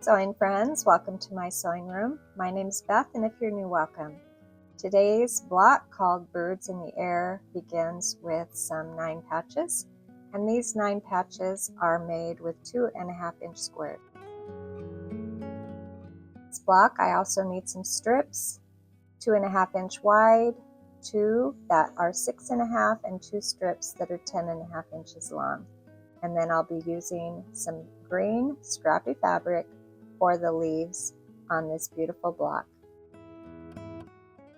sewing friends, welcome to my sewing room. My name is Beth, and if you're new, welcome. Today's block, called Birds in the Air, begins with some 9 patches, and these 9 patches are made with 2.5-inch squares. This block, I also need some strips, 2.5-inch wide, 2 that are 6.5, and 2 strips that are 10.5 inches long. And then I'll be using some green scrappy fabric for the leaves on this beautiful block.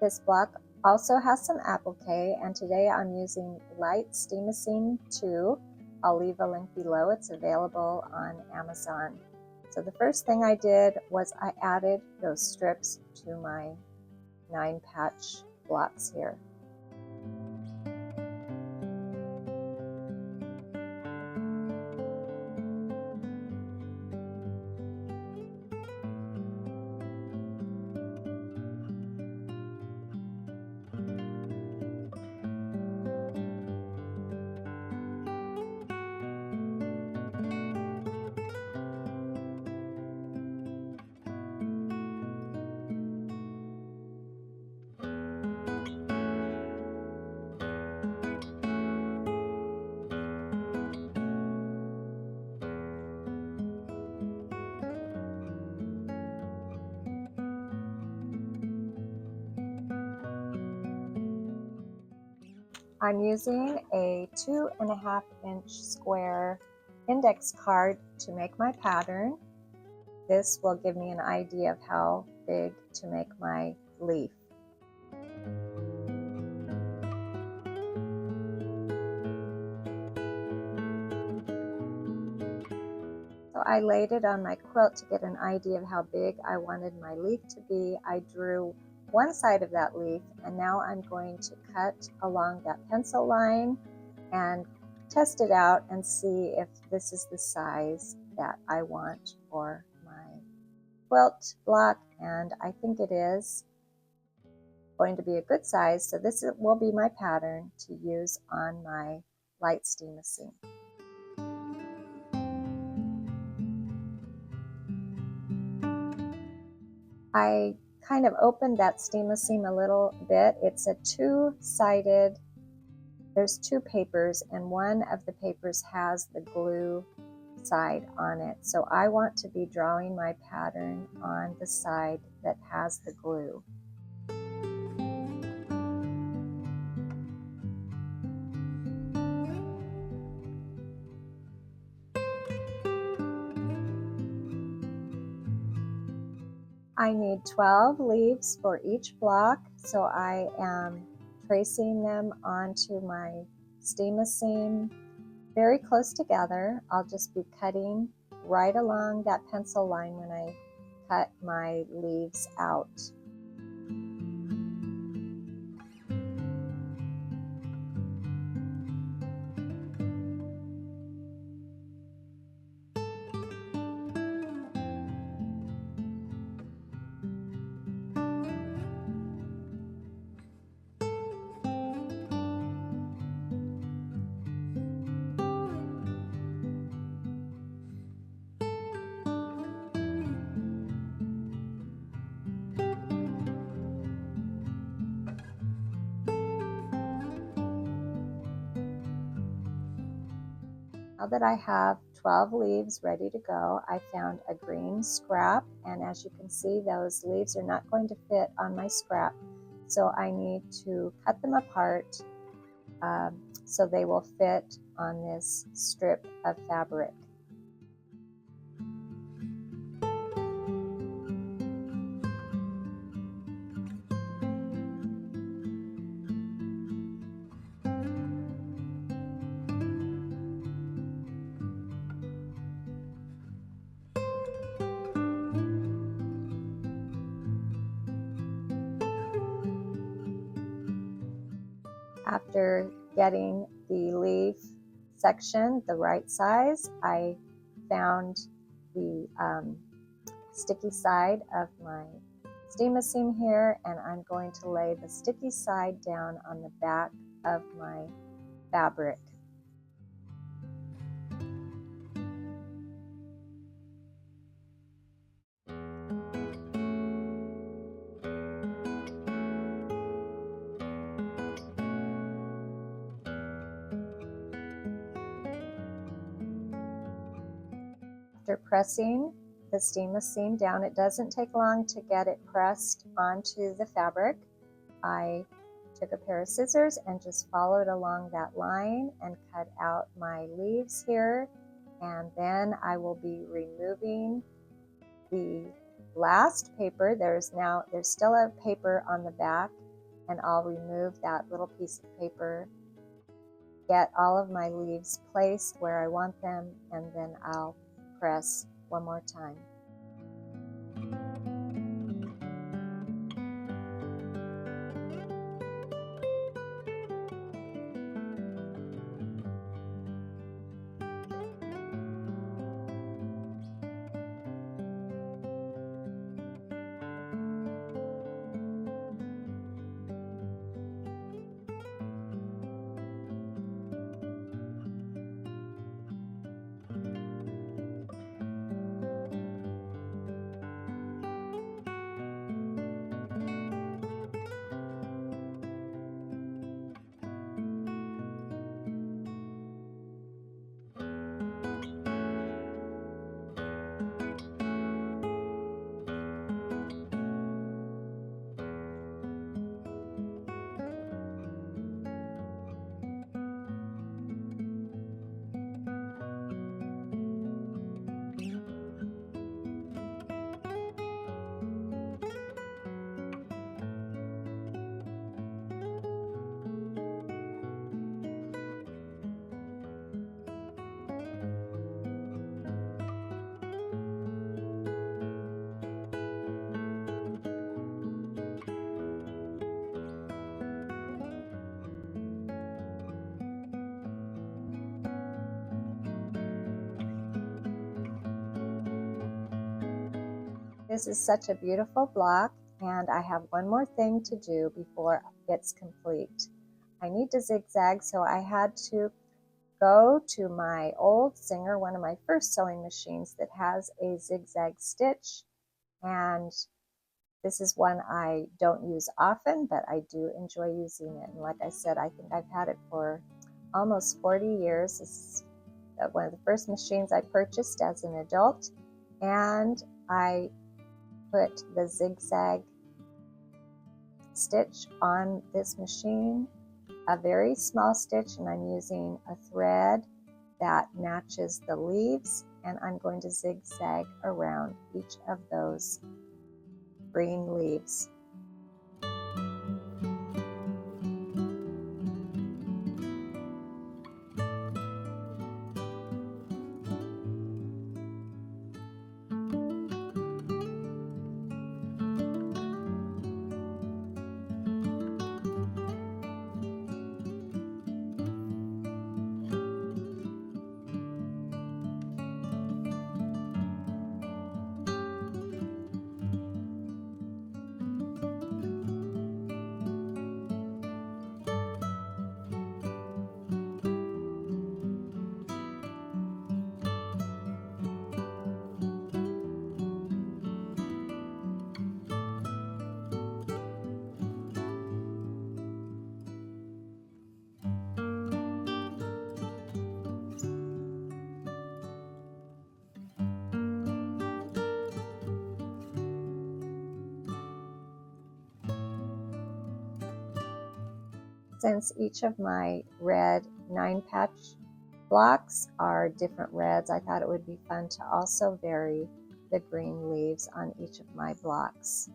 This block also has some applique, and today I'm using light steamosine 2. I'll leave a link below. It's available on Amazon. So the first thing I did was I added those strips to my 9 patch blocks here. I'm using a 2.5-inch square index card to make my pattern. This will give me an idea of how big to make my leaf. So I laid it on my quilt to get an idea of how big I wanted my leaf to be. I drew one side of that leaf, and now I'm going to cut along that pencil line and test it out and see if this is the size that I want for my quilt block, and I think it is going to be a good size, so this will be my pattern to use on my light steamosine. I kind of opened that steamosine a little bit. It's a two-sided, there's 2 papers, and one of the papers has the glue side on it. So I want to be drawing my pattern on the side that has the glue. I need 12 leaves for each block, so I am tracing them onto my steamosine very close together. I'll just be cutting right along that pencil line when I cut my leaves out. Now that I have 12 leaves ready to go, I found a green scrap, and as you can see, those leaves are not going to fit on my scrap, so I need to cut them apart so they will fit on this strip of fabric. After getting the leaf section the right size, I found the sticky side of my steamosine here, and I'm going to lay the sticky side down on the back of my fabric. After pressing the seamless seam down, it doesn't take long to get it pressed onto the fabric. I took a pair of scissors and just followed along that line and cut out my leaves here, and then I will be removing the last paper. There's still a paper on the back, and I'll remove that little piece of paper, get all of my leaves placed where I want them, and then I'll press one more time. This is such a beautiful block, and I have one more thing to do before it's complete. I need to zigzag, so I had to go to my old Singer, one of my first sewing machines that has a zigzag stitch, and this is one I don't use often, but I do enjoy using it. And like I said, I think I've had it for almost 40 years. This is one of the first machines I purchased as an adult, and I put the zigzag stitch on this machine, a very small stitch, and I'm using a thread that matches the leaves, and I'm going to zigzag around each of those green leaves. Since each of my red 9-patch blocks are different reds, I thought it would be fun to also vary the green leaves on each of my blocks.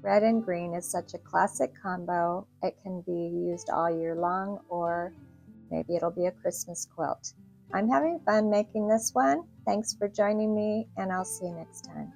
Red and green is such a classic combo. It can be used all year long, or maybe it'll be a Christmas quilt. I'm having fun making this one. Thanks for joining me, and I'll see you next time.